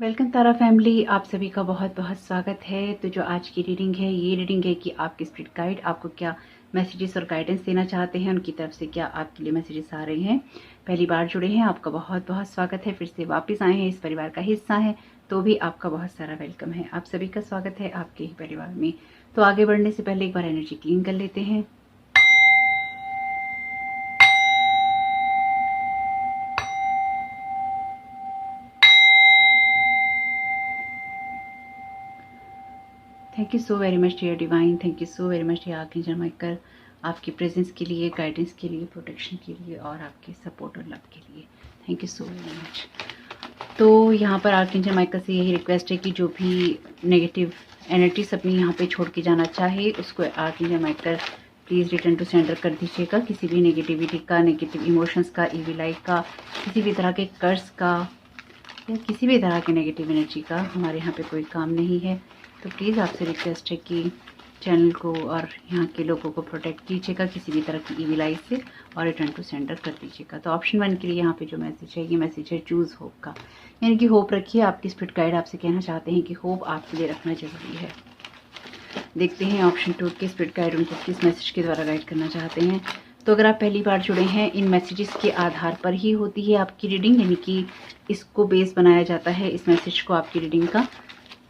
Welcome तारा family, आप सभी का बहुत बहुत स्वागत है। तो जो आज की रीडिंग है, ये रीडिंग है कि आपके स्पिरिट गाइड आपको क्या मैसेजेस और गाइडेंस देना चाहते हैं, उनकी तरफ से क्या आपके लिए मैसेजेस आ रहे हैं। पहली बार जुड़े हैं, आपका बहुत बहुत स्वागत है। फिर से वापस आए हैं, इस परिवार का हिस्सा है, तो भी आपका बहुत सारा वेलकम है। आप सभी का स्वागत है आपके ही परिवार में। तो आगे बढ़ने से पहले एक बार एनर्जी क्लीन कर लेते हैं। Thank you so very much dear divine, thank you so very much dear archangel Michael, आपकी प्रेजेंस के लिए, गाइडेंस के लिए, प्रोटेक्शन के लिए और आपके सपोर्ट और लव के लिए। Thank you so very much. तो यहाँ पर आर्कएंजल माइकल से यही रिक्वेस्ट है कि जो भी नेगेटिव एनर्जीज अपनी यहाँ पे छोड़ के जाना चाहे, उसको archangel Michael please return to sender कर दीजिएगा। किसी भी नेगेटिविटी का, नेगेटिव इमोशंस का, इविल आई का, किसी भी तरह के कर्ज का या किसी भी तरह के नेगेटिव एनर्जी का हमारे यहाँ पे कोई काम नहीं है। तो प्लीज़ आपसे रिक्वेस्ट है कि चैनल को और यहाँ के लोगों को प्रोटेक्ट कीजिएगा किसी भी तरह की इविल आई से और रिटर्न टू सेंडर कर दीजिएगा। तो ऑप्शन 1 के लिए यहाँ पे जो मैसेज है, ये मैसेज है चूज़ होप का, यानी कि होप रखिए। आपकी स्पिरिट गाइड आपसे कहना चाहते हैं कि होप आपके लिए रखना जरूरी है। देखते हैं ऑप्शन 2 के स्पिरिट गाइड उनको किस मैसेज के द्वारा गाइड करना चाहते हैं। तो अगर आप पहली बार जुड़े हैं, इन मैसेजेस के आधार पर ही होती है आपकी रीडिंग, यानी कि इसको बेस बनाया जाता है इस मैसेज को आपकी रीडिंग का।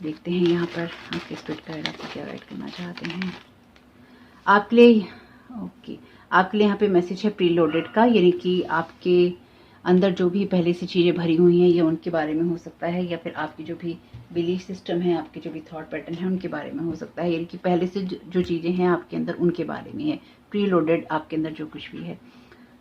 देखते हैं यहाँ पर आपके स्पिरिट गाइड आपको क्या गाइड करना चाहते हैं आपके लिए। ओके, आपके लिए यहाँ पे मैसेज है प्री लोडेड का, यानी कि आपके अंदर जो भी पहले से चीज़ें भरी हुई हैं, ये उनके बारे में हो सकता है, या फिर आपकी जो भी बिलीफ सिस्टम है, आपके जो भी थॉट पैटर्न है, उनके बारे में हो सकता है। यानी कि पहले से जो चीज़ें हैं आपके अंदर, उनके बारे में है प्री लोडेड आपके अंदर जो कुछ भी है।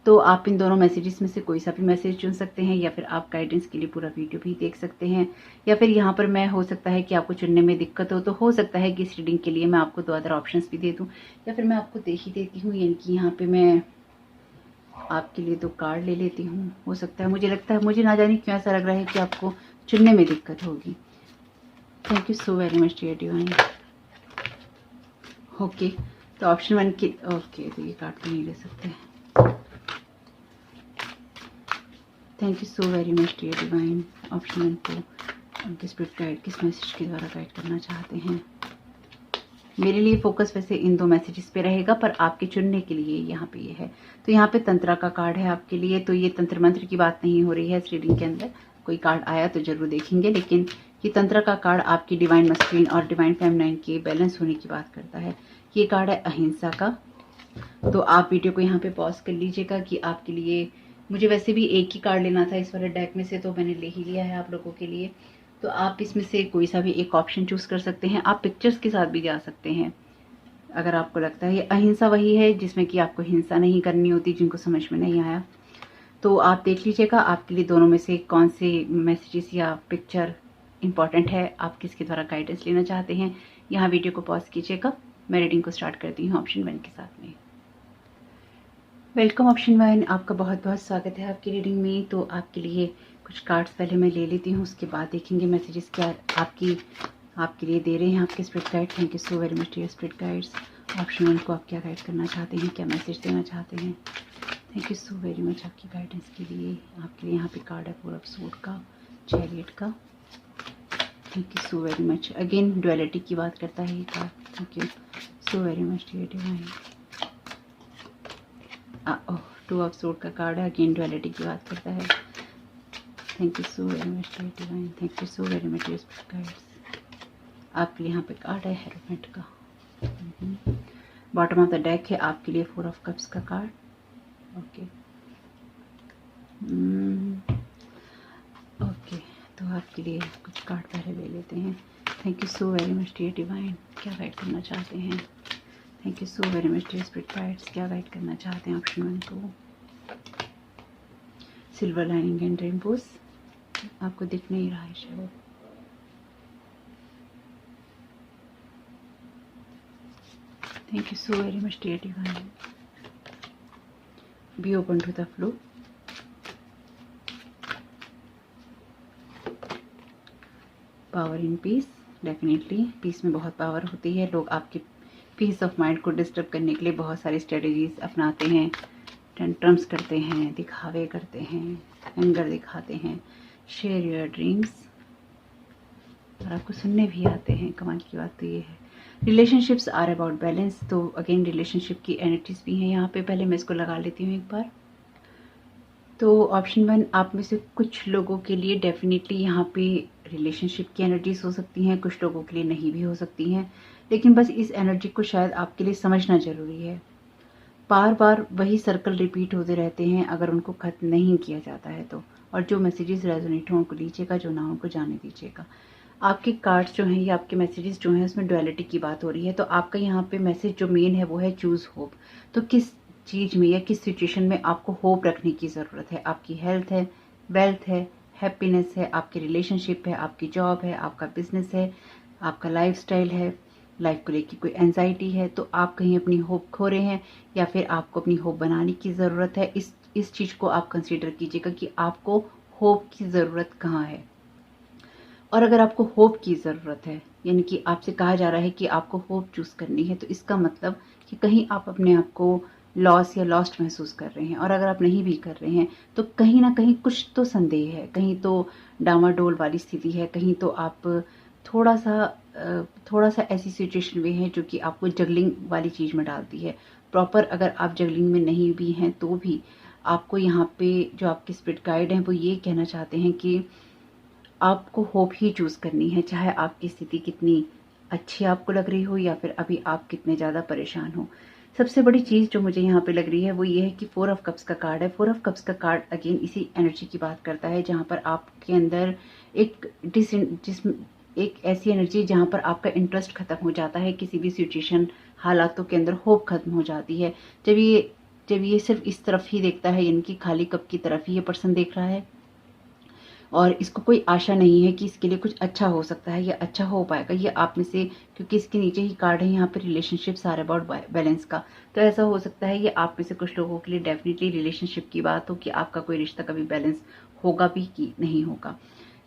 तो आप इन दोनों मैसेजेस में से कोई सा भी मैसेज चुन सकते हैं, या फिर आप गाइडेंस के लिए पूरा वीडियो भी देख सकते हैं, या फिर यहाँ पर मैं हो सकता है कि आपको चुनने में दिक्कत हो, तो हो सकता है कि इस रीडिंग के लिए मैं आपको 2 अदर ऑप्शंस भी दे दूँ, या फिर मैं आपको दे ही देती हूँ। यानी कि यहाँ पे मैं आपके लिए 2 कार्ड ले लेती हूँ। हो सकता है, मुझे लगता है, मुझे ना जाने क्यों ऐसा लग रहा है कि आपको चुनने में दिक्कत होगी। Thank you so very much dear divine. Okay, तो ऑप्शन 1 के ओके, तो ये कार्ड तो नहीं ले सकते। Thank you so very much dear divine. Option 1 को उनके स्पिरिट गाइड किस मैसेज के द्वारा गाइड करना चाहते हैं। मेरे लिए फोकस वैसे इन 2 मैसेजेस पे रहेगा, पर आपके चुनने के लिए यहाँ पे ये है। तो यहाँ पे तंत्रा का कार्ड है आपके लिए। तो ये तंत्र मंत्र की बात नहीं हो रही है इस रीडिंग के अंदर। कोई कार्ड आया तो जरूर देखेंगे, लेकिन ये तंत्र का कार्ड आपकी डिवाइन मस्कुलिन और डिवाइन फेमिनाइन के बैलेंस होने की बात करता है। ये कार्ड है अहिंसा का। तो आप वीडियो को यहाँ पे पॉज कर लीजिएगा कि आपके लिए, मुझे वैसे भी एक ही कार्ड लेना था इस वाले डेक में से, तो मैंने ले ही लिया है आप लोगों के लिए। तो आप इसमें से कोई सा भी एक ऑप्शन चूज कर सकते हैं। आप पिक्चर्स के साथ भी जा सकते हैं अगर आपको लगता है। ये अहिंसा वही है जिसमें कि आपको हिंसा नहीं करनी होती, जिनको समझ में नहीं आया तो आप देख लीजिएगा आपके लिए दोनों में से कौन से मैसेजेस या पिक्चर इंपॉर्टेंट है, आप किसके द्वारा गाइडेंस लेना चाहते हैं। यहाँ वीडियो को पॉज कीजिएगा, मैं रीडिंग को स्टार्ट करती हूँ ऑप्शन 1 के साथ में। वेलकम ऑप्शन 1, आपका बहुत बहुत स्वागत है आपकी रीडिंग में। तो आपके लिए कुछ कार्ड्स पहले मैं ले लेती हूँ, उसके बाद देखेंगे मैसेजेस क्या आपके लिए दे रहे हैं आपके spirit guide. Thank you so very much dear spirit guides. Option 1 को आप क्या गाइड करना चाहते हैं, क्या मैसेज देना चाहते हैं। Thank you so very much आपकी गाइडेंस के लिए। आपके लिए यहाँ पे कार्ड है 4 ऑफ सोर्ड का, चैरियट का। Thank you so very much. Again duality की बात करता है ये card. Thank you so very much dear divine. 2 of sword का कार्ड है, अगेन डुअलिटी की बात करता है। Thank you so very much dear divine, thank you so very much dear spirit guides. आपके लिए यहाँ पे कार्ड है हेरोमेट का। बॉटम ऑफ द डेक है आपके लिए 4 ऑफ कप्स का कार्ड। ओके ओके, तो आपके लिए कुछ कार्ड पहले ले लेते हैं। Thank you so very much dear divine, क्या गाइड करना चाहते हैं। Thank you so very much dear spirit guides, क्या गाइड करना चाहते हैं ऑप्शन 1 को। सिल्वर लाइनिंग एंड रेनबोज, आपको दिख नहीं रहा है शायद। Thank you so very much dear divine. Be open to the flow. Power in peace, definitely peace में बहुत पावर होती है। लोग आपके पीस ऑफ माइंड को डिस्टर्ब करने के लिए बहुत सारी स्ट्रेटजीज अपनाते हैं, टेंट्रम्स करते हैं, दिखावे करते हैं, एंगर दिखाते हैं। शेयर योर ड्रीम्स, और आपको सुनने भी आते हैं। कमाल की बात तो ये है। रिलेशनशिप्स आर अबाउट बैलेंस, तो अगेन रिलेशनशिप की एनर्जीज भी हैं यहाँ पे। पहले मैं इसको लगा लेती हूँ एक बार। तो ऑप्शन 1 आप में से कुछ लोगों के लिए डेफिनेटली यहाँ पे रिलेशनशिप की एनर्जीज हो सकती हैं, कुछ लोगों के लिए नहीं भी हो सकती हैं, लेकिन बस इस एनर्जी को शायद आपके लिए समझना ज़रूरी है। बार बार वही सर्कल रिपीट होते रहते हैं अगर उनको ख़त्म नहीं किया जाता है तो। और जो मैसेजेस रेजोनेट हो उनको लीजिएगा, जो ना हो उनको जाने दीजिएगा। आपके कार्ड्स जो हैं या आपके मैसेजेस जो हैं उसमें डुअलिटी की बात हो रही है, तो आपका यहाँ पे मैसेज जो मेन है वो है चूज़ होप। तो किस चीज़ में या किस सिचुएशन में आपको होप रखने की ज़रूरत है? आपकी हेल्थ है, वेल्थ है, हैप्पीनेस है, आपकी रिलेशनशिप है, आपकी जॉब है, आपका बिजनेस है, आपका लाइफस्टाइल है, लाइफ को लेकर कोई एंजाइटी है, तो आप कहीं अपनी होप खो रहे हैं या फिर आपको अपनी होप बनाने की ज़रूरत है। इस चीज़ को आप कंसीडर कीजिएगा कि आपको होप की ज़रूरत कहाँ है। और अगर आपको होप की ज़रूरत है, यानी कि आपसे कहा जा रहा है कि आपको होप चूज़ करनी है, तो इसका मतलब कि कहीं आप अपने आप को लॉस या लॉस्ट महसूस कर रहे हैं। और अगर आप नहीं भी कर रहे हैं तो कहीं ना कहीं कुछ तो संदेह है, कहीं तो डामाडोल वाली स्थिति है, कहीं तो आप थोड़ा सा ऐसी सिचुएशन में है जो कि आपको जगलिंग वाली चीज़ में डालती है। प्रॉपर अगर आप जगलिंग में नहीं भी हैं तो भी आपको यहाँ पे जो आपके स्पिरिट गाइड हैं वो ये कहना चाहते हैं कि आपको होप ही चूज़ करनी है, चाहे आपकी स्थिति कितनी अच्छी आपको लग रही हो या फिर अभी आप कितने ज़्यादा परेशान हो। सबसे बड़ी चीज़ जो मुझे यहाँ पे लग रही है वो ये है कि 4 ऑफ कप्स का कार्ड है। 4 ऑफ कप्स का कार्ड अगेन इसी एनर्जी की बात करता है जहाँ पर आपके अंदर एक ऐसी एनर्जी जहाँ पर आपका इंटरेस्ट खत्म हो जाता है किसी भी सिचुएशन, हालातों के अंदर होप खत्म हो जाती है। जब ये सिर्फ इस तरफ ही देखता है, यानी कि खाली कप की तरफ ही ये पर्सन देख रहा है और इसको कोई आशा नहीं है कि इसके लिए कुछ अच्छा हो सकता है या अच्छा हो पाएगा। ये आप में से, क्योंकि इसके नीचे ही कार्ड है यहाँ पे रिलेशनशिप्स आर अबाउट बैलेंस का, तो ऐसा हो सकता है ये आप में से कुछ लोगों के लिए डेफिनेटली रिलेशनशिप की बात हो कि आपका कोई रिश्ता कभी बैलेंस होगा भी कि नहीं होगा।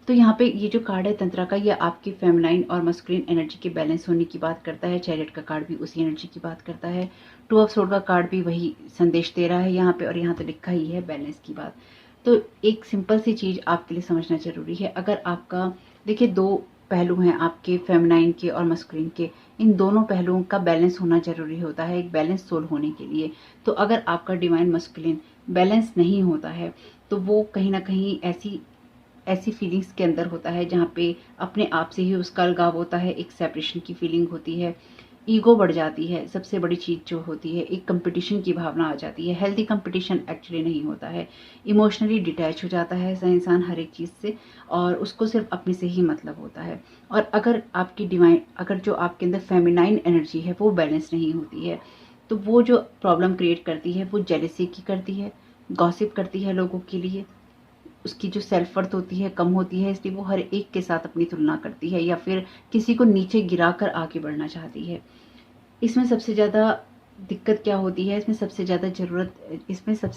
तो यहाँ पे ये जो कार्ड है तंत्रा का, ये आपकी फेमिनाइन और मस्कुलिन एनर्जी के बैलेंस होने की बात करता है। चैरियट का कार्ड भी उसी एनर्जी की बात करता है। 2 ऑफ सोर्ड का कार्ड भी वही संदेश दे रहा है यहाँ पे, और यहाँ तो लिखा ही है बैलेंस की बात। तो एक सिंपल सी चीज़ आपके लिए समझना ज़रूरी है। अगर आपका, देखिए 2 पहलू हैं आपके फेमिनाइन के और मस्कुलिन के, इन दोनों पहलुओं का बैलेंस होना ज़रूरी होता है एक बैलेंस सोल होने के लिए। तो अगर आपका डिवाइन मस्कुलिन बैलेंस नहीं होता है तो वो कहीं ना कहीं ऐसी फीलिंग्स के अंदर होता है जहाँ पे अपने आप से ही उसका अलगाव होता है, एक सेपरेशन की फीलिंग होती है, ईगो बढ़ जाती है। सबसे बड़ी चीज़ जो होती है, एक कंपटीशन की भावना आ जाती है। हेल्दी कंपटीशन एक्चुअली नहीं होता है। इमोशनली डिटैच हो जाता है ऐसा इंसान हर एक चीज़ से, और उसको सिर्फ अपने से ही मतलब होता है। और अगर जो आपके अंदर फेमिनाइन एनर्जी है वो बैलेंस नहीं होती है, तो वो जो प्रॉब्लम क्रिएट करती है वो जेलसी की करती है, गॉसिप करती है लोगों के लिए। उसकी जो सेल्फ वर्थ होती है कम होती है, इसलिए वो हर एक के साथ अपनी तुलना करती है या फिर किसी को नीचे गिराकर आगे बढ़ना चाहती है। इसमें सबसे ज़्यादा दिक्कत क्या होती है, इसमें सबसे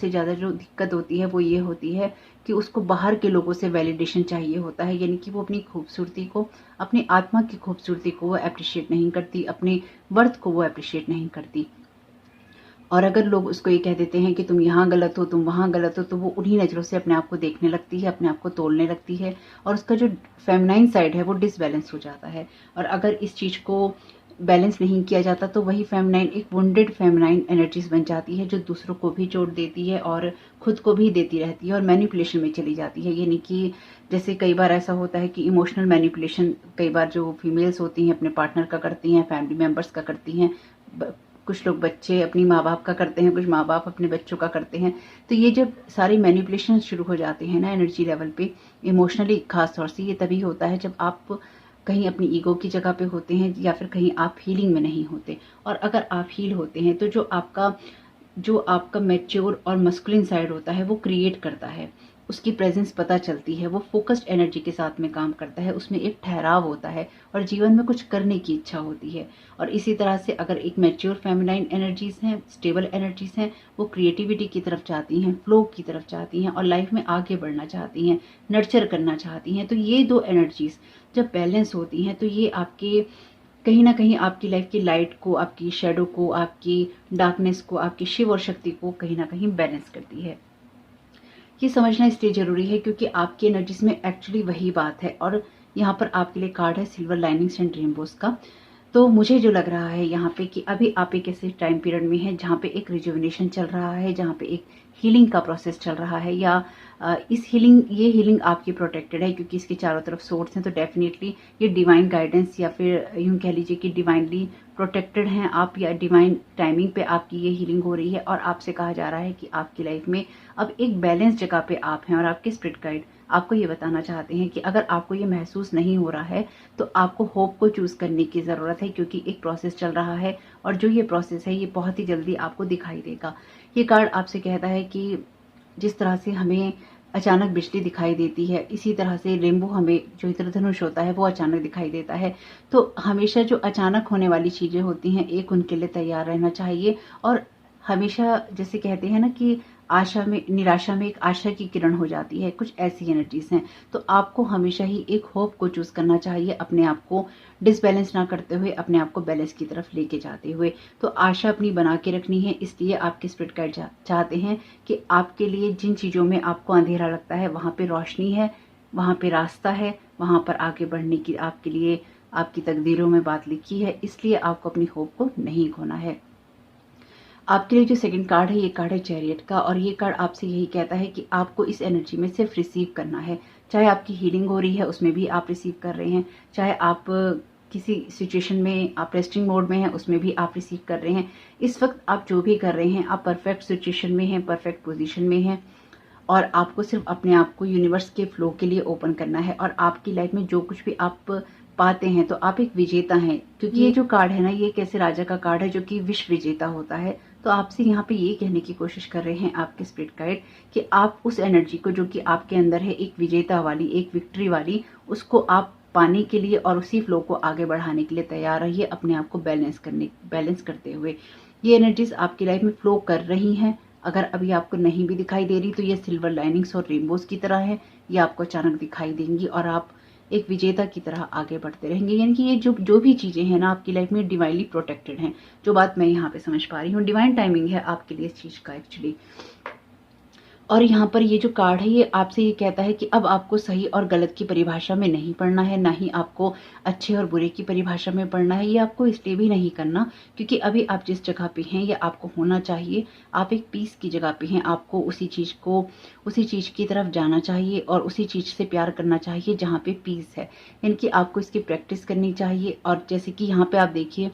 ज़्यादा जो दिक्कत होती है वो ये होती है कि उसको बाहर के लोगों से वैलिडेशन चाहिए होता है, यानी कि वो अपनी खूबसूरती को, अपनी आत्मा की खूबसूरती को वो अप्रिशिएट नहीं करती, अपने वर्थ को वो अप्रिशिएट नहीं करती। और अगर लोग उसको ये कह देते हैं कि तुम यहाँ गलत हो, तुम वहाँ गलत हो, तो वो उन्हीं नज़रों से अपने आप को देखने लगती है, अपने आप को तोलने लगती है, और उसका जो फेमिनाइन साइड है वो डिसबैलेंस हो जाता है। और अगर इस चीज़ को बैलेंस नहीं किया जाता तो वही फेमिनाइन एक वुंडेड फेमिनाइन एनर्जीज बन जाती है जो दूसरों को भी चोट देती है और खुद को भी देती रहती है और मैनिपुलेशन में चली जाती है। यानी कि जैसे कई बार ऐसा होता है कि इमोशनल मैनिपुलेशन कई बार जो फीमेल्स होती हैं अपने पार्टनर का करती हैं, फैमिली मेम्बर्स का करती हैं, कुछ लोग बच्चे अपनी माँ बाप का करते हैं, कुछ माँ बाप अपने बच्चों का करते हैं। तो ये जब सारी मैनिपुलेशन शुरू हो जाते हैं ना एनर्जी लेवल पे, इमोशनली खास तौर से, ये तभी होता है जब आप कहीं अपनी ईगो की जगह पे होते हैं या फिर कहीं आप हीलिंग में नहीं होते। और अगर आप हील होते हैं तो जो आपका मैच्योर और मस्कुलिन साइड होता है वो क्रिएट करता है, उसकी प्रेजेंस पता चलती है, वो फोकस्ड एनर्जी के साथ में काम करता है, उसमें एक ठहराव होता है और जीवन में कुछ करने की इच्छा होती है। और इसी तरह से अगर एक मैच्योर फेमिनाइन एनर्जीज हैं, स्टेबल एनर्जीज हैं, वो क्रिएटिविटी की तरफ जाती हैं, फ्लो की तरफ जाती हैं और लाइफ में आगे बढ़ना चाहती हैं, नर्चर करना चाहती हैं। तो ये 2 एनर्जीज जब बैलेंस होती हैं तो ये आपके कहीं ना कहीं आपकी लाइफ की लाइट को, आपकी शेडो को, आपकी डार्कनेस को, आपकी शिव और शक्ति को कहीं ना कहीं बैलेंस करती है। ये समझना इसलिए ज़रूरी है क्योंकि आपकी एनर्जीज में एक्चुअली वही बात है। और यहाँ पर आपके लिए कार्ड है सिल्वर लाइनिंग्स एंड रेनबोस का। तो मुझे जो लग रहा है यहाँ पे कि अभी आप एक ऐसे टाइम पीरियड में हैं जहाँ पे एक रिजुविनेशन चल रहा है, जहाँ पे एक हीलिंग का प्रोसेस चल रहा है, या ये हीलिंग आपकी प्रोटेक्टेड है क्योंकि इसके चारों तरफ सोर्स हैं। तो डेफिनेटली ये डिवाइन गाइडेंस या फिर यूं कह लीजिए कि डिवाइनली प्रोटेक्टेड हैं आप, या डिवाइन टाइमिंग पे आपकी ये हीलिंग हो रही है। और आपसे कहा जा रहा है कि आपकी लाइफ में अब एक बैलेंस जगह पे आप हैं, और आपके स्पिरिट गाइड आपको ये बताना चाहते हैं कि अगर आपको ये महसूस नहीं हो रहा है तो आपको होप को चूज करने की ज़रूरत है, क्योंकि एक प्रोसेस चल रहा है और जो ये प्रोसेस है ये बहुत ही जल्दी आपको दिखाई देगा। ये कार्ड आपसे कहता है कि जिस तरह से हमें अचानक बिजली दिखाई देती है, इसी तरह से रेनबो हमें जो इंद्रधनुष होता है वो अचानक दिखाई देता है। तो हमेशा जो अचानक होने वाली चीज़ें होती हैं, एक उनके लिए तैयार रहना चाहिए। और हमेशा जैसे कहते हैं ना कि निराशा में एक आशा की किरण हो जाती है, कुछ ऐसी एनर्जीज हैं। तो आपको हमेशा ही एक होप को चूज करना चाहिए, अपने आप को डिसबैलेंस ना करते हुए, अपने आप को बैलेंस की तरफ लेके जाते हुए। तो आशा अपनी बना के रखनी है, इसलिए आपके स्पिरिट गाइड चाहते हैं कि आपके लिए जिन चीज़ों में आपको अंधेरा लगता है वहाँ पे रोशनी है, वहाँ पे रास्ता है, वहाँ पर आगे बढ़ने की आपके लिए आपकी तकदीरों में बात लिखी है। इसलिए आपको अपनी होप को नहीं खोना है। आपके लिए जो सेकंड कार्ड है ये कार्ड है चैरियट का, और ये कार्ड आपसे यही कहता है कि आपको इस एनर्जी में सिर्फ रिसीव करना है। चाहे आपकी हीलिंग हो रही है उसमें भी आप रिसीव कर रहे हैं, चाहे आप किसी सिचुएशन में आप रेस्टिंग मोड में हैं उसमें भी आप रिसीव कर रहे हैं। इस वक्त आप जो भी कर रहे हैं आप परफेक्ट सिचुएशन में हैं, परफेक्ट पोजीशन में हैं, और आपको सिर्फ अपने आप को यूनिवर्स के फ्लो के लिए ओपन करना है। और आपकी लाइफ में जो कुछ भी आप पाते हैं तो आप एक विजेता हैं, क्योंकि ये जो कार्ड है ना ये एक ऐसे राजा का कार्ड है जो कि विश्व विजेता होता है। तो आपसे यहाँ पे ये कहने की कोशिश कर रहे हैं आपके स्पिरिट गाइड कि आप उस एनर्जी को जो कि आपके अंदर है, एक विजेता वाली, एक विक्ट्री वाली, उसको आप पाने के लिए और उसी फ्लो को आगे बढ़ाने के लिए तैयार रहिए, अपने आप को बैलेंस करते हुए। ये एनर्जीज आपकी लाइफ में फ्लो कर रही हैं। अगर अभी आपको नहीं भी दिखाई दे रही तो ये सिल्वर लाइनिंग्स और रेनबोज की तरह है, ये आपको अचानक दिखाई देंगी और आप एक विजेता की तरह आगे बढ़ते रहेंगे। यानी कि ये जो भी चीज़ें हैं ना आपकी लाइफ में डिवाइनली प्रोटेक्टेड हैं। जो बात मैं यहाँ पे समझ पा रही हूँ, डिवाइन टाइमिंग है आपके लिए इस चीज़ का एक्चुअली। और यहाँ पर ये जो कार्ड है ये आपसे ये कहता है कि अब आपको सही और गलत की परिभाषा में नहीं पढ़ना है, ना ही आपको अच्छे और बुरे की परिभाषा में पढ़ना है। ये आपको इसलिए भी नहीं करना क्योंकि अभी आप जिस जगह पे हैं ये आपको होना चाहिए। आप एक पीस की जगह पे हैं, आपको उसी चीज़ की तरफ जाना चाहिए और उसी चीज़ से प्यार करना चाहिए जहाँ पे पीस है। यानी कि आपको इसकी प्रैक्टिस करनी चाहिए। और जैसे कि यहाँ पे आप देखिए,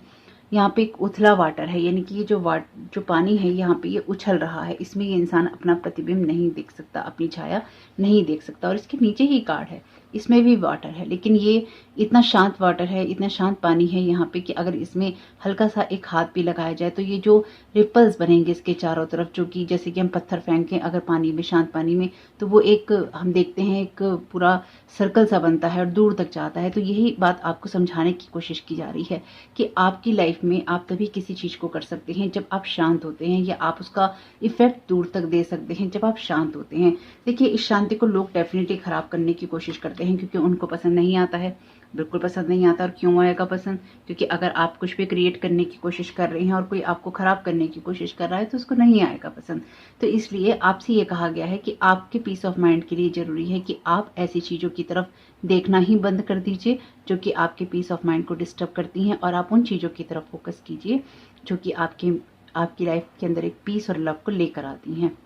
यहाँ पे एक उथला वाटर है, यानी कि ये जो पानी है यहाँ पे ये उछल रहा है, इसमें ये इंसान अपना प्रतिबिंब नहीं देख सकता, अपनी छाया नहीं देख सकता। और इसके नीचे ही कार्ड है, इसमें भी वाटर है, लेकिन ये इतना शांत वाटर है, इतना शांत पानी है यहाँ पे कि अगर इसमें हल्का सा एक हाथ भी लगाया जाए तो ये जो रिपल्स बनेंगे इसके चारों तरफ, जो कि जैसे कि हम पत्थर फेंकें अगर पानी में, शांत पानी में, तो वो एक हम देखते हैं एक पूरा सर्कल सा बनता है और दूर तक जाता है। तो यही बात आपको समझाने की कोशिश की जा रही है कि आपकी लाइफ में आप तभी किसी चीज़ को कर सकते हैं जब आप शांत होते हैं, या आप उसका इफेक्ट दूर तक दे सकते हैं जब आप शांत होते हैं। देखिए, इस शांति को लोग डेफिनेटली खराब करने की कोशिश करते हैं क्योंकि उनको पसंद नहीं आता है, बिल्कुल पसंद नहीं आता। और क्यों आएगा पसंद? क्योंकि अगर आप कुछ भी क्रिएट करने की कोशिश कर रहे हैं और कोई आपको खराब करने की कोशिश कर रहा है तो उसको नहीं आएगा पसंद। तो इसलिए आपसे ये कहा गया है कि आपके पीस ऑफ माइंड के लिए जरूरी है कि आप ऐसी चीज़ों की तरफ देखना ही बंद कर दीजिए जो कि आपके पीस ऑफ माइंड को डिस्टर्ब करती हैं, और आप उन चीज़ों की तरफ फोकस कीजिए जो कि आपकी लाइफ के अंदर एक पीस और लव को लेकर आती हैं।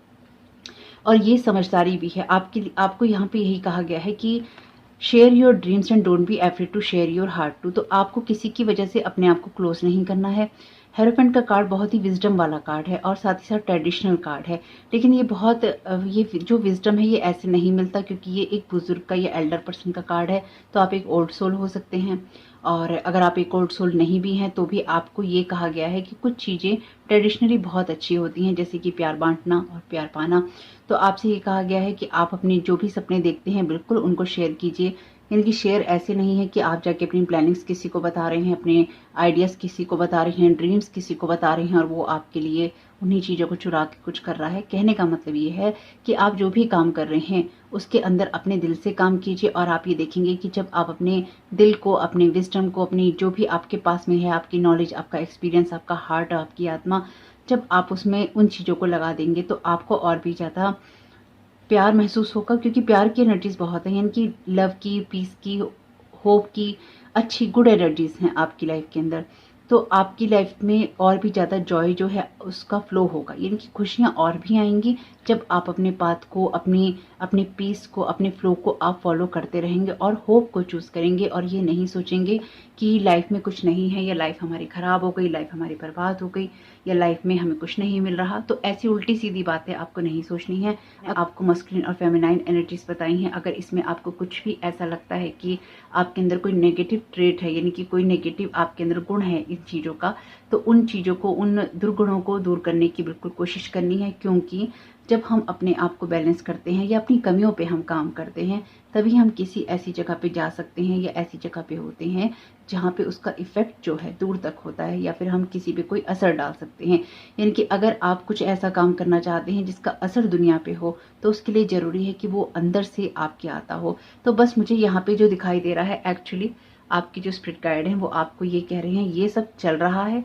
और ये समझदारी भी है आपको यहाँ पे यही कहा गया है कि share your dreams and don't be afraid to share your heart too. तो आपको किसी की वजह से अपने आप को क्लोज नहीं करना है। हेरोफेंट का कार्ड बहुत ही विजडम वाला कार्ड है और साथ ही साथ ट्रेडिशनल कार्ड है, लेकिन ये जो विजडम है ये ऐसे नहीं मिलता क्योंकि ये एक बुजुर्ग का या एल्डर पर्सन का कार्ड है। तो आप एक ओल्ड सोल हो सकते हैं, और अगर आप एक ओल्ड सोल नहीं भी हैं तो भी आपको ये कहा गया है कि कुछ चीज़ें ट्रेडिशनली बहुत अच्छी होती हैं, जैसे कि प्यार बांटना और प्यार पाना। तो आपसे ये कहा गया है कि आप अपने जो भी सपने देखते हैं बिल्कुल उनको शेयर कीजिए। यानी कि शेयर ऐसे नहीं है कि आप जाके अपनी प्लानिंग्स किसी को बता रहे हैं, अपने आइडियाज़ किसी को बता रहे हैं, ड्रीम्स किसी को बता रहे हैं और वो आपके लिए उन्हीं चीज़ों को चुरा के कुछ कर रहा है। कहने का मतलब ये है कि आप जो भी काम कर रहे हैं उसके अंदर अपने दिल से काम कीजिए, और आप ये देखेंगे कि जब आप अपने दिल को, अपने विजडम को, अपनी जो भी आपके पास में है, आपकी नॉलेज, आपका एक्सपीरियंस, आपका हार्ट, आपकी आत्मा, जब आप उसमें उन चीज़ों को लगा देंगे तो आपको और भी ज़्यादा प्यार महसूस होगा, क्योंकि प्यार की एनर्जीज बहुत है, यानी कि लव की, पीस की, होप की अच्छी गुड एनर्जीज हैं आपकी लाइफ के अंदर, तो आपकी लाइफ में और भी ज़्यादा जॉय जो है उसका फ्लो होगा, यानी कि खुशियाँ और भी आएंगी जब आप अपने पाथ को, अपने पीस को, अपने फ्लो को आप फॉलो करते रहेंगे और होप को चूज़ करेंगे और ये नहीं सोचेंगे कि लाइफ में कुछ नहीं है, या लाइफ हमारी ख़राब हो गई, लाइफ हमारी बर्बाद हो गई, या लाइफ में हमें कुछ नहीं मिल रहा। तो ऐसी उल्टी सीधी बातें आपको नहीं सोचनी है। आपको मस्कुलिन और फेमिनाइन एनर्जीज बताई हैं। अगर इसमें आपको कुछ भी ऐसा लगता है कि आपके अंदर कोई नेगेटिव ट्रेट है, यानी कि कोई नेगेटिव आपके अंदर गुण है इन चीज़ों का, तो उन चीज़ों को, उन दुर्गुणों को दूर करने की बिल्कुल कोशिश करनी है, क्योंकि जब हम अपने आप को बैलेंस करते हैं या अपनी कमियों पे हम काम करते हैं, तभी हम किसी ऐसी जगह पे जा सकते हैं या ऐसी जगह पे होते हैं जहाँ पे उसका इफेक्ट जो है दूर तक होता है, या फिर हम किसी पे कोई असर डाल सकते हैं। यानी कि अगर आप कुछ ऐसा काम करना चाहते हैं जिसका असर दुनिया पे हो, तो उसके लिए ज़रूरी है कि वो अंदर से आपके आता हो। तो बस मुझे यहाँ पे जो दिखाई दे रहा है, एक्चुअली आपकी जो स्पिरिट गाइड है वो आपको ये कह रहे हैं, ये सब चल रहा है,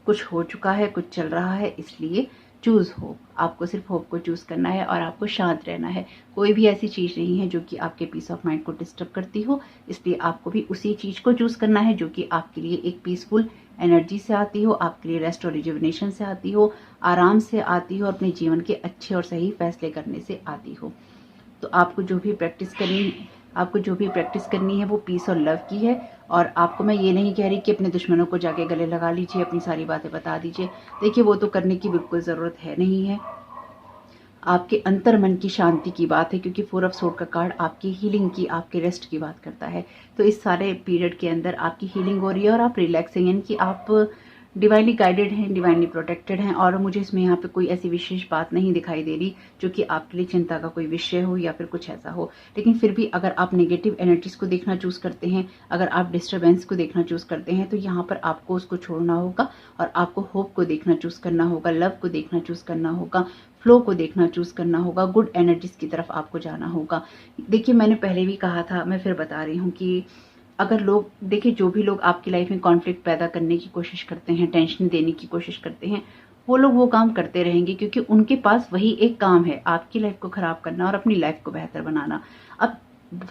कुछ हो चुका है, कुछ चल रहा है, इसलिए चूज़ होप। आपको सिर्फ होप को चूज़ करना है और आपको शांत रहना है। कोई भी ऐसी चीज़ नहीं है जो कि आपके पीस ऑफ माइंड को डिस्टर्ब करती हो, इसलिए आपको भी उसी चीज़ को चूज़ करना है जो कि आपके लिए एक पीसफुल एनर्जी से आती हो, आपके लिए रेस्ट और रिजुविनेशन से आती हो, आराम से आती हो, अपने जीवन के अच्छे और सही फैसले करने से आती हो। तो आपको जो भी प्रैक्टिस करनी है वो पीस और लव की है। और आपको मैं ये नहीं कह रही कि अपने दुश्मनों को जाके गले लगा लीजिए, अपनी सारी बातें बता दीजिए। देखिए, वो तो करने की बिल्कुल ज़रूरत है नहीं है। आपके अंतर मन की शांति की बात है, क्योंकि 4 ऑफ सोर्ड का कार्ड आपकी हीलिंग की, आपके रेस्ट की बात करता है। तो इस सारे पीरियड के अंदर आपकी हीलिंग हो रही है और आप रिलैक्स हैं, यानी कि आप डिवाइनली गाइडेड हैं, डिवाइनली प्रोटेक्टेड हैं। और मुझे इसमें यहाँ पे कोई ऐसी विशेष बात नहीं दिखाई दे रही जो कि आपके लिए चिंता का कोई विषय हो या फिर कुछ ऐसा हो। लेकिन फिर भी अगर आप नेगेटिव एनर्जीज को देखना चूज करते हैं, अगर आप डिस्टर्बेंस को देखना चूज करते हैं, तो यहाँ पर आपको उसको छोड़ना होगा और आपको होप को देखना चूज करना होगा, लव को देखना चूज करना होगा, फ्लो को देखना चूज करना होगा, गुड एनर्जीज की तरफ आपको जाना होगा। देखिए, मैंने पहले भी कहा था, मैं फिर बता रही हूँ कि अगर लोग, देखिए, जो भी लोग आपकी लाइफ में कॉन्फ्लिक्ट पैदा करने की कोशिश करते हैं, टेंशन देने की कोशिश करते हैं, वो लोग वो काम करते रहेंगे, क्योंकि उनके पास वही एक काम है, आपकी लाइफ को खराब करना और अपनी लाइफ को बेहतर बनाना। अब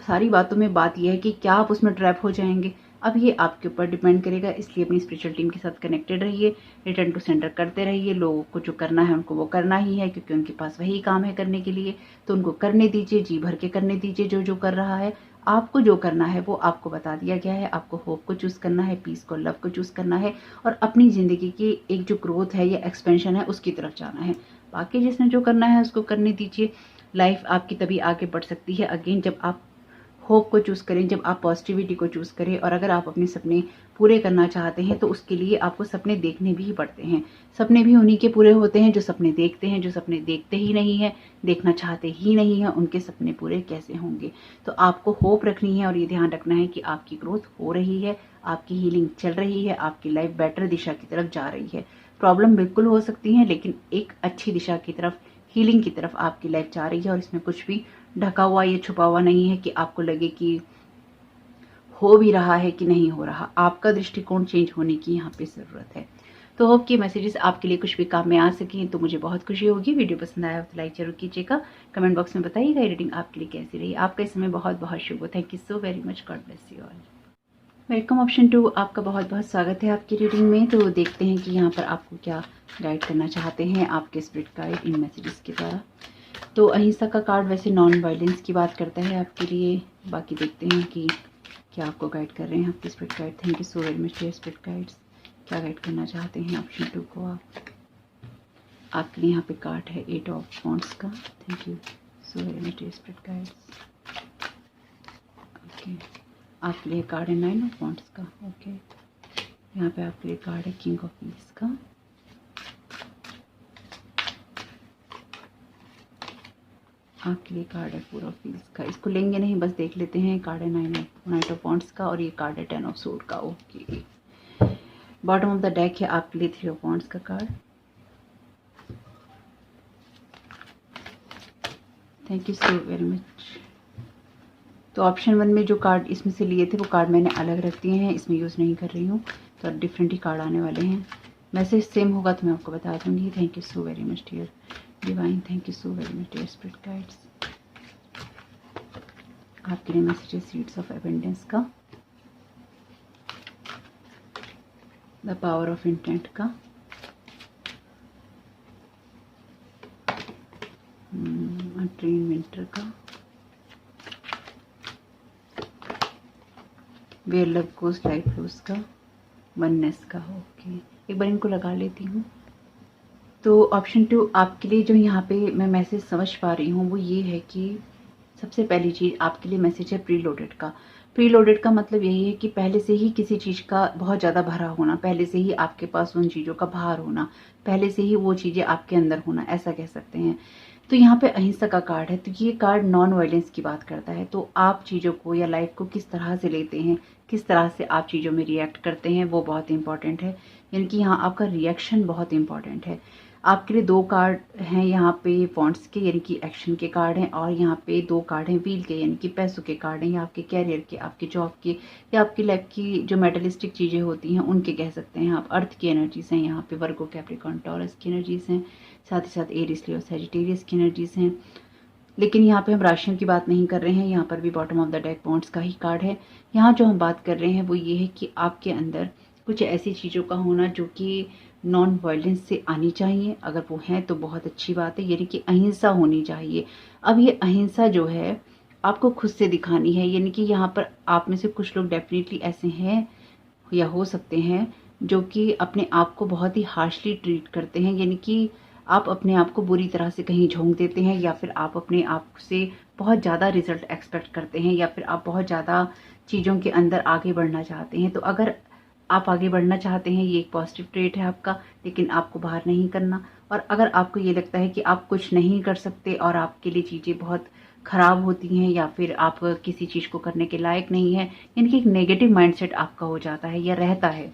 सारी बातों में बात यह है कि क्या आप उसमें ट्रैप हो जाएंगे, अब ये आपके ऊपर डिपेंड करेगा। इसलिए अपनी स्पिरिचुअल टीम के साथ कनेक्टेड रहिए, रिटर्न टू सेंटर करते रहिए। लोगों को जो करना है उनको वो करना ही है, क्योंकि उनके पास वही काम है करने के लिए, तो उनको करने दीजिए, जी भर के करने दीजिए। जो जो कर रहा है, आपको जो करना है वो आपको बता दिया गया है। आपको होप को चूज करना है, पीस को, लव को चूज करना है और अपनी जिंदगी की एक जो ग्रोथ है या एक्सपेंशन है उसकी तरफ जाना है। बाकी जिसने जो करना है उसको करने दीजिए। लाइफ आपकी तभी आगे बढ़ सकती है अगेन जब आप होप को चूज करें, जब आप पॉजिटिविटी को चूज करें। और अगर आप अपने सपने पूरे करना चाहते हैं तो उसके लिए आपको सपने देखने भी पड़ते हैं। सपने भी उन्हीं के पूरे होते हैं जो सपने देखते हैं। जो सपने देखते ही नहीं है, देखना चाहते ही नहीं है, उनके सपने पूरे कैसे होंगे। तो आपको होप रखनी है और ये ध्यान रखना है कि आपकी ग्रोथ हो रही है, आपकी हीलिंग चल रही है, आपकी लाइफ बेटर दिशा की तरफ जा रही है। प्रॉब्लम बिल्कुल हो सकती है, लेकिन एक अच्छी दिशा की तरफ, हीलिंग की तरफ आपकी लाइफ जा रही है। और इसमें कुछ भी ढका हुआ या छुपा हुआ नहीं है कि आपको लगे कि हो भी रहा है कि नहीं हो रहा। आपका दृष्टिकोण चेंज होने की यहाँ पे जरूरत है। तो होप कि मैसेजेस आपके लिए कुछ भी काम में आ सकें तो मुझे बहुत खुशी होगी। वीडियो पसंद आया तो लाइक जरूर कीजिएगा, कमेंट बॉक्स में बताइएगा रीडिंग आपके लिए कैसी रही। आपका इस समय बहुत बहुत शुभ हो। Thank you so very much, God bless you all. Welcome option 2, आपका बहुत बहुत स्वागत है आपकी रीडिंग में। तो देखते हैं कि यहाँ पर आपको क्या गाइड करना चाहते हैं आपके स्पिरिट गाइड इन मैसेजेस के द्वारा। तो अहिंसा का कार्ड वैसे नॉन वायलेंस की बात करता है आपके लिए। बाकी देखते हैं कि क्या आपको गाइड कर रहे हैं आपके spirit guide. Thank you so very much dear spirit guides. क्या गाइड करना चाहते हैं ऑप्शन 2 को आप। आपके लिए यहाँ पे कार्ड है 8 ऑफ वॉन्ड्स का। Thank you so very much dear spirit guides. Okay, आपके लिए कार्ड है 9 ऑफ वॉन्ड्स का। ओके, यहाँ पे आपके लिए कार्ड है किंग ऑफ व्हील्स का। आपके लिए कार्ड है 4 ऑफ व्हील्स का। इसको लेंगे नहीं, बस देख लेते हैं। कार्ड है 9 ऑफ वॉन्ड्स का और ये कार्ड है 10 ऑफ सोर्ड का। Okay, bottom of the deck है आपके लिए 3 ऑफ वॉन्ड्स का card. Thank you so very much. तो ऑप्शन 1 में जो कार्ड इसमें से लिए थे वो कार्ड मैंने अलग रख दिए हैं, इसमें यूज़ नहीं कर रही हूँ, तो डिफरेंट ही कार्ड आने वाले हैं। मैसेज सेम होगा तो मैं आपको बता दूंगी। Thank you so very much dear divine. Thank you so very much dear spirit guides. आपके लिए मैसेज है सीड्स ऑफ एबंडेंस का। द पावर ऑफ इंटेंट का, ट्रेन विंटर का, where love goes light flows का, वननेस का। Okay, एक बार इनको लगा लेती हूँ। तो ऑप्शन 2 आपके लिए जो यहाँ पे मैं मैसेज समझ पा रही हूँ वो ये है कि सबसे पहली चीज़ आपके लिए मैसेज है प्रीलोडेड का। प्रीलोडेड का मतलब यही है कि पहले से ही किसी चीज़ का बहुत ज़्यादा भरा होना, पहले से ही आपके पास उन चीज़ों का भार होना, पहले से ही वो चीज़ें आपके अंदर होना, ऐसा कह सकते हैं। तो यहाँ पे अहिंसा का कार्ड है, तो ये कार्ड नॉन वायलेंस की बात करता है। तो आप चीज़ों को या लाइफ को किस तरह से लेते हैं, किस तरह से आप चीज़ों में रिएक्ट करते हैं, वो बहुत इंपॉर्टेंट है। यानी कि यहाँ आपका रिएक्शन बहुत इंपॉर्टेंट है। आपके लिए 2 कार्ड हैं यहाँ पे फॉन्ट्स के, यानी कि एक्शन के कार्ड हैं, और यहाँ पे 2 कार्ड हैं व्हील के, यानी कि पैसों के कार्ड हैं, या आपके कैरियर के, आपके जॉब के, या आपकी लाइफ की जो मेटलिस्टिक चीज़ें होती हैं उनके कह सकते हैं आप। अर्थ की एनर्जीज हैं यहाँ पे, वर्गो, कैप्रिकॉर्न, टॉरस की एनर्जीज हैं, साथ ही साथ एरिस, लियो, सैजिटेरियस की एनर्जीज हैं। लेकिन यहाँ पे हम राशियों की बात नहीं कर रहे हैं, यहाँ पर भी bottom of the deck bonds का ही कार्ड है। यहाँ जो हम बात कर रहे हैं वो ये है कि आपके अंदर कुछ ऐसी चीज़ों का होना जो कि नॉन वायलेंस से आनी चाहिए। अगर वो हैं तो बहुत अच्छी बात है, यानी कि अहिंसा होनी चाहिए। अब ये अहिंसा जो है आपको खुद से दिखानी है, यानी कि यहाँ पर आप में से कुछ लोग डेफिनेटली ऐसे हैं या हो सकते हैं जो कि अपने आप को बहुत ही हार्शली ट्रीट करते हैं, यानी कि आप अपने आप को बुरी तरह से कहीं झोंक देते हैं, या फिर आप अपने आप से बहुत ज़्यादा रिजल्ट एक्सपेक्ट करते हैं, या फिर आप बहुत ज़्यादा चीज़ों के अंदर आगे बढ़ना चाहते हैं। तो अगर आप आगे बढ़ना चाहते हैं, ये एक पॉजिटिव ट्रेट है आपका, लेकिन आपको बाहर नहीं करना। और अगर आपको ये लगता है कि आप कुछ नहीं कर सकते और आपके लिए चीज़ें बहुत खराब होती हैं, या फिर आप किसी चीज़ को करने के लायक नहीं है, यानी कि एक नेगेटिव माइंडसेट आपका हो जाता है या रहता है,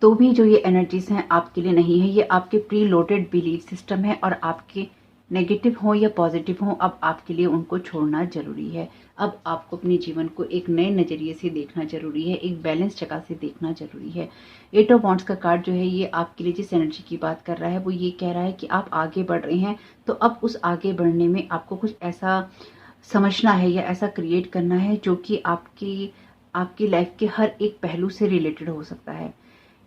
तो भी जो ये एनर्जीज हैं आपके लिए नहीं है। ये आपके प्री लोडेड बिलीफ सिस्टम है, और आपके नेगेटिव हो या पॉजिटिव हो, अब आपके लिए उनको छोड़ना जरूरी है। अब आपको अपने जीवन को एक नए नज़रिए से देखना जरूरी है, एक बैलेंस जगह से देखना जरूरी है। 8 ऑफ वॉन्ड्स का कार्ड जो है ये आपके लिए जिस एनर्जी की बात कर रहा है वो ये कह रहा है कि आप आगे बढ़ रहे हैं, तो अब उस आगे बढ़ने में आपको कुछ ऐसा समझना है या ऐसा क्रिएट करना है जो कि आपकी लाइफ के हर एक पहलू से रिलेटेड हो सकता है।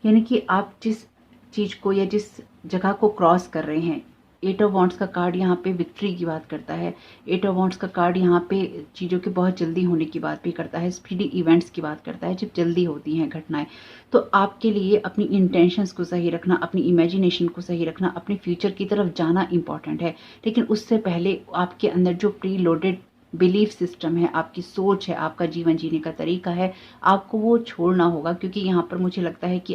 यानी कि आप जिस चीज़ को या जिस जगह को क्रॉस कर रहे हैं, 8 ऑफ वॉन्ड्स का कार्ड यहाँ पे विक्ट्री की बात करता है। 8 ऑफ वॉन्ड्स का कार्ड यहाँ पे चीज़ों के बहुत जल्दी होने की बात भी करता है, स्पीडी इवेंट्स की बात करता है, जब जल्दी होती हैं घटनाएं। तो आपके लिए अपनी इंटेंशंस को सही रखना, अपनी इमेजिनेशन को सही रखना, अपने फ्यूचर की तरफ जाना इंपॉर्टेंट है। लेकिन उससे पहले आपके अंदर जो प्री लोडेड बिलीफ सिस्टम है, आपकी सोच है, आपका जीवन जीने का तरीका है, आपको वो छोड़ना होगा। क्योंकि यहाँ पर मुझे लगता है कि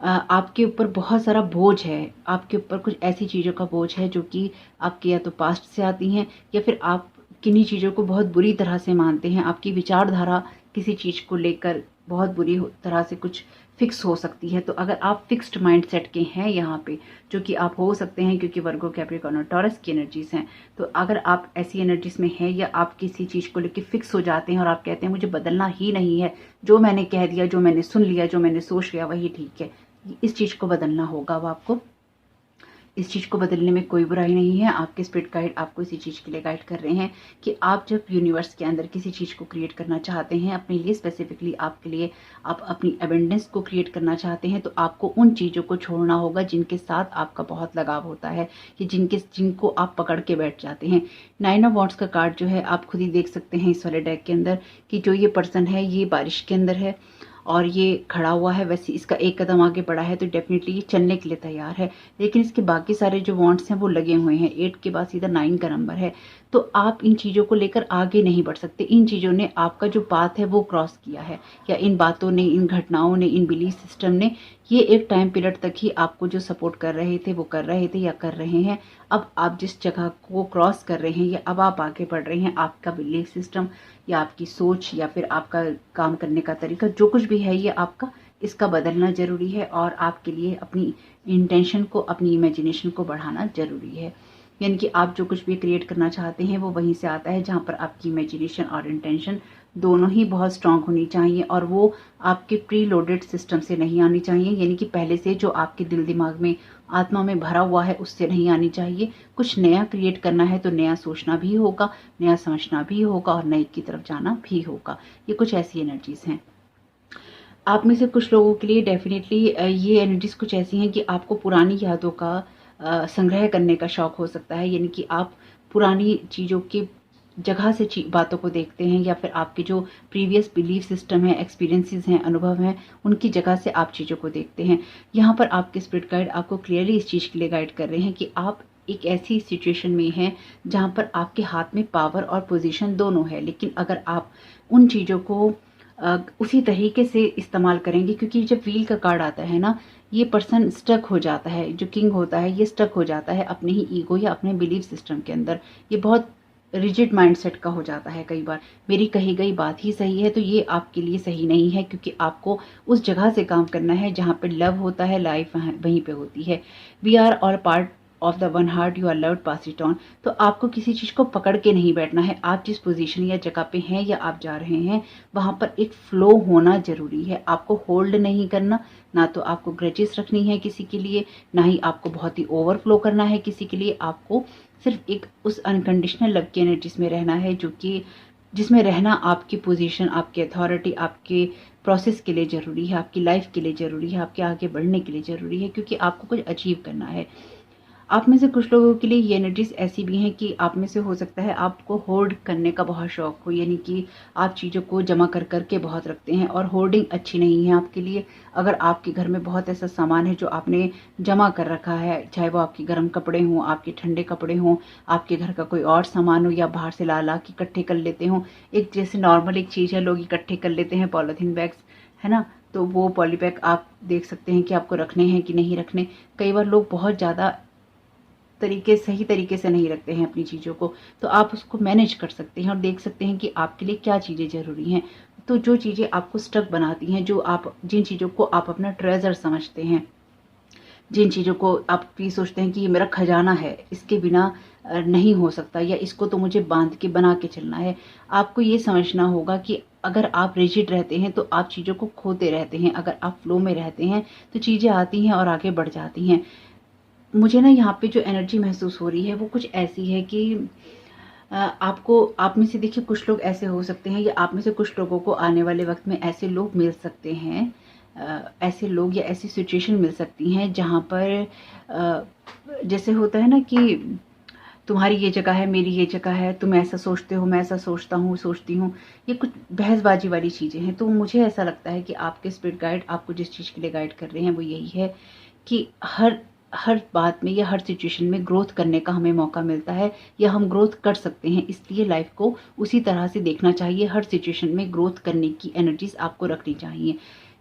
आपके ऊपर बहुत सारा बोझ है, आपके ऊपर कुछ ऐसी चीज़ों का बोझ है जो कि आपके या तो पास्ट से आती हैं, या फिर आप किन्हीं चीज़ों को बहुत बुरी तरह से मानते हैं। आपकी विचारधारा किसी चीज़ को लेकर बहुत बुरी तरह से कुछ फिक्स हो सकती है। तो अगर आप फिक्स्ड माइंडसेट के हैं यहाँ पे, जो कि आप हो सकते हैं क्योंकि वर्गो, कैप्रिकॉर्न और टॉरस की एनर्जीज हैं, तो अगर आप ऐसी एनर्जीज में हैं या आप किसी चीज़ को लेकर फिक्स हो जाते हैं और आप कहते हैं मुझे बदलना ही नहीं है, जो मैंने कह दिया, जो मैंने सुन लिया, जो मैंने सोच लिया वही ठीक है, इस चीज़ को बदलना होगा। अब आपको इस चीज़ को बदलने में कोई बुराई नहीं है। आपके स्पिरिट गाइड आपको इसी चीज़ के लिए गाइड कर रहे हैं कि आप जब यूनिवर्स के अंदर किसी चीज़ को क्रिएट करना चाहते हैं अपने लिए, स्पेसिफिकली आपके लिए, आप अपनी एबेंडेंस को क्रिएट करना चाहते हैं, तो आपको उन चीज़ों को छोड़ना होगा जिनके साथ आपका बहुत लगाव होता है, कि जिनको आप पकड़ के बैठ जाते हैं। 9 ऑफ वॉन्ड्स का कार्ड जो है आप खुद ही देख सकते हैं इस वाले डेक के अंदर, कि जो ये पर्सन है ये बारिश के अंदर है और ये खड़ा हुआ है। वैसे इसका एक कदम आगे बढ़ा है तो डेफिनेटली ये चलने के लिए तैयार है, लेकिन इसके बाकी सारे जो वॉन्ट्स हैं वो लगे हुए हैं। 8 के बाद सीधा 9 का नंबर है, तो आप इन चीज़ों को लेकर आगे नहीं बढ़ सकते। इन चीज़ों ने आपका जो पाथ है वो क्रॉस किया है, या इन बातों ने, इन घटनाओं ने, इन बिलीफ सिस्टम ने ये एक टाइम पीरियड तक ही आपको जो सपोर्ट कर रहे थे वो कर रहे थे या कर रहे हैं। अब आप जिस जगह को क्रॉस कर रहे हैं या अब आप आगे बढ़ रहे हैं, आपका बिलीफ सिस्टम या आपकी सोच या फिर आपका काम करने का तरीका, जो कुछ भी है ये आपका, इसका बदलना ज़रूरी है। और आपके लिए अपनी इंटेंशन को, अपनी इमेजिनेशन को बढ़ाना ज़रूरी है। यानी कि आप जो कुछ भी क्रिएट करना चाहते हैं वो वहीं से आता है जहाँ पर आपकी इमेजिनेशन और इंटेंशन दोनों ही बहुत स्ट्रांग होनी चाहिए, और वो आपके प्री लोडेड सिस्टम से नहीं आनी चाहिए। यानी कि पहले से जो आपके दिल दिमाग में, आत्मा में भरा हुआ है उससे नहीं आनी चाहिए। कुछ नया क्रिएट करना है तो नया सोचना भी होगा, नया समझना भी होगा और नए की तरफ जाना भी होगा। ये कुछ ऐसी एनर्जीज हैं। आप में से कुछ लोगों के लिए डेफिनेटली ये एनर्जीज कुछ ऐसी हैं कि आपको पुरानी यादों का संग्रह करने का शौक हो सकता है, यानी कि आप पुरानी चीज़ों की जगह से बातों को देखते हैं, या फिर आपके जो प्रीवियस बिलीफ सिस्टम है, एक्सपीरियंसेस हैं, अनुभव हैं, उनकी जगह से आप चीज़ों को देखते हैं। यहाँ पर आपके स्पिरिट गाइड आपको क्लियरली इस चीज़ के लिए गाइड कर रहे हैं कि आप एक ऐसी सिचुएशन में हैं जहाँ पर आपके हाथ में पावर और पोजीशन दोनों है, लेकिन अगर आप उन चीज़ों को उसी तरीके से इस्तेमाल करेंगे, क्योंकि जब व्हील का कार्ड आता है ना, ये पर्सन स्टक हो जाता है, जो किंग होता है ये स्टक हो जाता है अपने ही ईगो या अपने बिलीफ सिस्टम के अंदर। ये बहुत रिजिड माइंडसेट का हो जाता है कई बार, मेरी कही गई बात ही सही है, तो ये आपके लिए सही नहीं है, क्योंकि आपको उस जगह से काम करना है जहाँ पे लव होता है, लाइफ वहीं पे होती है। We are all part of the one heart, you are loved, pass it on. तो आपको किसी चीज़ को पकड़ के नहीं बैठना है। आप जिस पोजीशन या जगह पे हैं या आप जा रहे हैं, वहाँ पर एक फ्लो होना जरूरी है। आपको होल्ड नहीं करना, ना तो आपको ग्रजेस रखनी है किसी के लिए, ना ही आपको बहुत ही ओवरफ्लो करना है किसी के लिए। आपको सिर्फ एक उस अनकंडीशनल लव की एनर्जीज में रहना है, जो कि जिसमें रहना आपकी पोजीशन, आपकी अथॉरिटी, आपके प्रोसेस के लिए ज़रूरी है, आपकी लाइफ के लिए ज़रूरी है, आपके आगे बढ़ने के लिए ज़रूरी है, क्योंकि आपको कुछ अचीव करना है। आप में से कुछ लोगों के लिए ये एनर्जीज ऐसी भी हैं कि आप में से हो सकता है आपको होर्ड करने का बहुत शौक हो, यानी कि आप चीज़ों को जमा कर करके बहुत रखते हैं, और होर्डिंग अच्छी नहीं है आपके लिए। अगर आपके घर में बहुत ऐसा सामान है जो आपने जमा कर रखा है, चाहे वो आपके गर्म कपड़े हों, आपके ठंडे कपड़े हों, आपके घर का कोई और सामान हो, या बाहर से ला के इकट्ठे कर लेते हो, एक जैसे नॉर्मल एक चीज़ है, लोग इकट्ठे कर लेते हैं पॉलीथीन बैग्स, है ना, तो वो पॉली बैग आप देख सकते हैं कि आपको रखने हैं कि नहीं रखने। कई बार लोग बहुत ज़्यादा सही तरीके से नहीं रखते हैं अपनी चीज़ों को, तो आप उसको मैनेज कर सकते हैं और देख सकते हैं कि आपके लिए क्या चीज़ें ज़रूरी हैं। तो जो चीज़ें आपको स्टक बनाती हैं, जिन चीज़ों को आप अपना ट्रेजर समझते हैं, जिन चीज़ों को आप भी सोचते हैं कि ये मेरा खजाना है, इसके बिना नहीं हो सकता, या इसको तो मुझे बांध के बना के चलना है, आपको ये समझना होगा कि अगर आप रिजिड रहते हैं तो आप चीज़ों को खोते रहते हैं। अगर आप फ्लो में रहते हैं तो चीज़ें आती हैं और आगे बढ़ जाती हैं। मुझे ना यहाँ पे जो एनर्जी महसूस हो रही है वो कुछ ऐसी है कि आप में से देखिए कुछ लोग ऐसे हो सकते हैं, या आप में से कुछ लोगों को आने वाले वक्त में ऐसे लोग मिल सकते हैं, ऐसे लोग या ऐसी सिचुएशन मिल सकती हैं जहाँ पर जैसे होता है ना कि तुम्हारी ये जगह है, मेरी ये जगह है, तुम ऐसा सोचते हो, मैं ऐसा सोचता हूँ, सोचती हूँ, ये कुछ बहसबाजी वाली चीज़ें हैं। तो मुझे ऐसा लगता है कि आपके स्पिरिट गाइड आपको जिस चीज़ के लिए गाइड कर रहे हैं वो यही है कि हर बात में या हर सिचुएशन में ग्रोथ करने का हमें मौका मिलता है, या हम ग्रोथ कर सकते हैं। इसलिए लाइफ को उसी तरह से देखना चाहिए। हर सिचुएशन में ग्रोथ करने की एनर्जीज आपको रखनी चाहिए,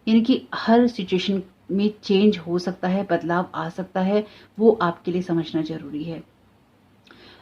यानी कि हर सिचुएशन में चेंज हो सकता है, बदलाव आ सकता है, वो आपके लिए समझना ज़रूरी है।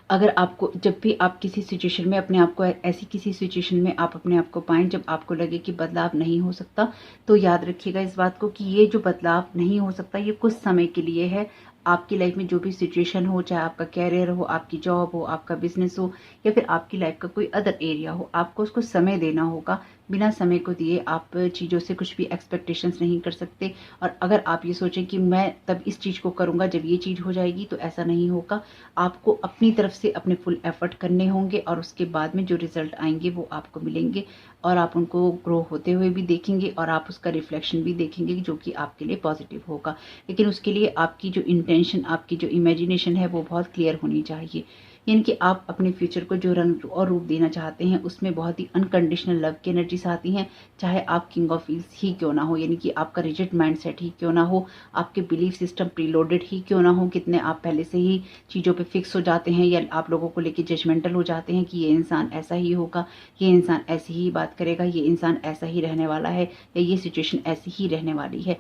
अगर आपको जब भी आप किसी सिचुएशन में अपने आप को ऐसी किसी सिचुएशन में आप अपने आप को पाएं जब आपको लगे कि बदलाव नहीं हो सकता, तो याद रखिएगा इस बात को कि ये जो बदलाव नहीं हो सकता ये कुछ समय के लिए है। आपकी लाइफ में जो भी सिचुएशन हो, चाहे आपका कैरियर हो, आपकी जॉब हो, आपका बिजनेस हो, या फिर आपकी लाइफ का कोई अदर एरिया हो, आपको उसको समय देना होगा। बिना समय को दिए आप चीज़ों से कुछ भी एक्सपेक्टेशंस नहीं कर सकते। और अगर आप ये सोचें कि मैं तब इस चीज़ को करूँगा जब ये चीज़ हो जाएगी, तो ऐसा नहीं होगा। आपको अपनी तरफ से अपने फुल एफर्ट करने होंगे, और उसके बाद में जो रिजल्ट आएंगे वो आपको मिलेंगे, और आप उनको ग्रो होते हुए भी देखेंगे, और आप उसका रिफ्लेक्शन भी देखेंगे जो कि आपके लिए पॉजिटिव होगा। लेकिन उसके लिए आपकी जो इंटेंशन, आपकी जो इमेजिनेशन है वो बहुत क्लियर होनी चाहिए, यानी कि आप अपने फ्यूचर को जो रंग और रूप देना चाहते हैं उसमें बहुत ही अनकंडीशनल लव की एनर्जीज आती हैं। चाहे आप किंग ऑफ व्हील्स ही क्यों ना हो, यानी कि आपका रिजिड माइंडसेट ही क्यों ना हो, आपके बिलीफ सिस्टम प्रीलोडेड ही क्यों ना हो, कितने आप पहले से ही चीज़ों पे फिक्स हो जाते हैं, या आप लोगों को लेके जजमेंटल हो जाते हैं कि ये इंसान ऐसा ही होगा, ये इंसान ऐसी ही बात करेगा, ये इंसान ऐसा ही रहने वाला है, या ये सिचुएशन ऐसी ही रहने वाली है।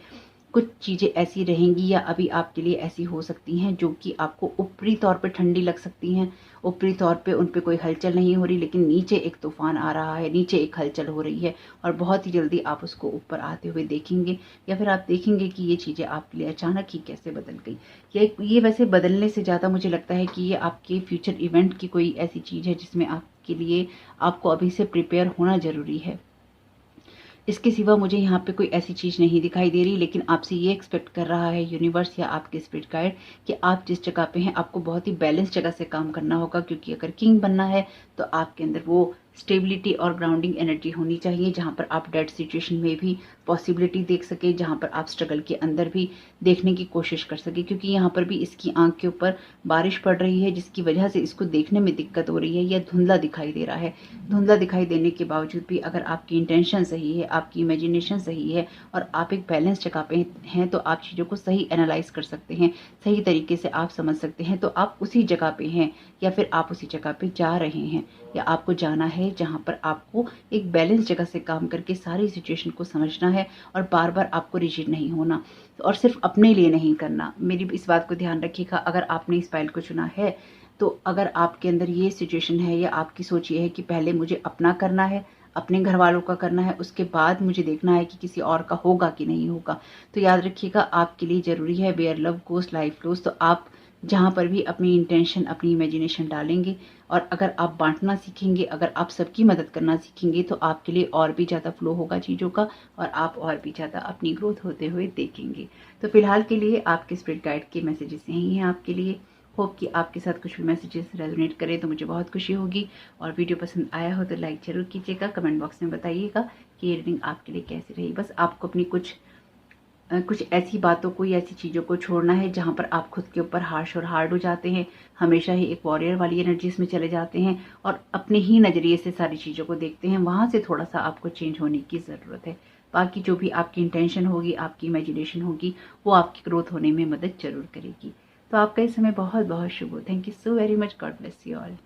कुछ चीज़ें ऐसी रहेंगी या अभी आपके लिए ऐसी हो सकती हैं जो कि आपको ऊपरी तौर पे ठंडी लग सकती हैं, ऊपरी तौर पे उन पे कोई हलचल नहीं हो रही, लेकिन नीचे एक तूफान आ रहा है, नीचे एक हलचल हो रही है, और बहुत ही जल्दी आप उसको ऊपर आते हुए देखेंगे, या फिर आप देखेंगे कि ये चीज़ें आपके लिए अचानक ही कैसे बदल गई। ये वैसे बदलने से ज़्यादा मुझे लगता है कि ये आपके फ्यूचर इवेंट की कोई ऐसी चीज़ है जिसमें आपके लिए आपको अभी से प्रिपेयर होना ज़रूरी है। इसके सिवा मुझे यहाँ पे कोई ऐसी चीज़ नहीं दिखाई दे रही, लेकिन आपसे ये एक्सपेक्ट कर रहा है यूनिवर्स या आपके स्पिरिट गाइड कि आप जिस जगह पे हैं आपको बहुत ही बैलेंस जगह से काम करना होगा, क्योंकि अगर किंग बनना है तो आपके अंदर वो स्टेबिलिटी और ग्राउंडिंग एनर्जी होनी चाहिए, जहाँ पर आप डेड सिचुएशन में भी पॉसिबिलिटी देख सके, जहाँ पर आप स्ट्रगल के अंदर भी देखने की कोशिश कर सके। क्योंकि यहाँ पर भी इसकी आंख के ऊपर बारिश पड़ रही है, जिसकी वजह से इसको देखने में दिक्कत हो रही है, या धुंधला दिखाई दे रहा है। धुंधला दिखाई देने के बावजूद भी अगर आपकी इंटेंशन सही है, आपकी इमेजिनेशन सही है और आप एक बैलेंस जगह पे हैं, तो आप चीज़ों को सही एनालाइज कर सकते हैं, सही तरीके से आप समझ सकते हैं। तो आप उसी जगह पे हैं, या फिर आप उसी जगह पे जा रहे हैं, या आपको जाना है जहाँ पर आपको एक बैलेंस जगह से काम करके सारी सिचुएशन को समझना है, और बार बार आपको रिजिड नहीं होना, और सिर्फ अपने लिए नहीं करना। मेरी इस बात को ध्यान रखिएगा, अगर आपने इस फाइल को चुना है, तो अगर आपके अंदर ये सिचुएशन है, या आपकी सोच ये है कि पहले मुझे अपना करना है, अपने घर वालों का करना है, उसके बाद मुझे देखना है कि किसी और का होगा कि नहीं होगा, तो याद रखिएगा आपके लिए ज़रूरी है where love goes life flows. तो आप जहाँ पर भी अपनी इंटेंशन, अपनी इमेजिनेशन डालेंगे, और अगर आप बांटना सीखेंगे, अगर आप सबकी मदद करना सीखेंगे, तो आपके लिए और भी ज़्यादा फ्लो होगा चीज़ों का, और आप और भी ज़्यादा अपनी ग्रोथ होते हुए देखेंगे। तो फिलहाल के लिए आपके स्पिरिट गाइड के मैसेजेस यही हैं आपके लिए। होप कि आपके साथ कुछ भी मैसेजेस रेजोनेट करें तो मुझे बहुत खुशी होगी। और वीडियो पसंद आया हो तो लाइक ज़रूर कीजिएगा, कमेंट बॉक्स में बताइएगा कि ये रीडिंग आपके लिए कैसी रही। बस आपको अपनी कुछ ऐसी बातों को या ऐसी चीज़ों को छोड़ना है जहाँ पर आप खुद के ऊपर हार्श और हार्ड हो जाते हैं, हमेशा ही एक वॉरियर वाली एनर्जीज में चले जाते हैं और अपने ही नज़रिए से सारी चीज़ों को देखते हैं। वहाँ से थोड़ा सा आपको चेंज होने की ज़रूरत है। बाकी जो भी आपकी इंटेंशन होगी, आपकी इमेजिनेशन होगी, वो आपकी ग्रोथ होने में मदद जरूर करेगी। तो आपका इस समय बहुत बहुत शुभ हो। Thank you so very much. God bless you all.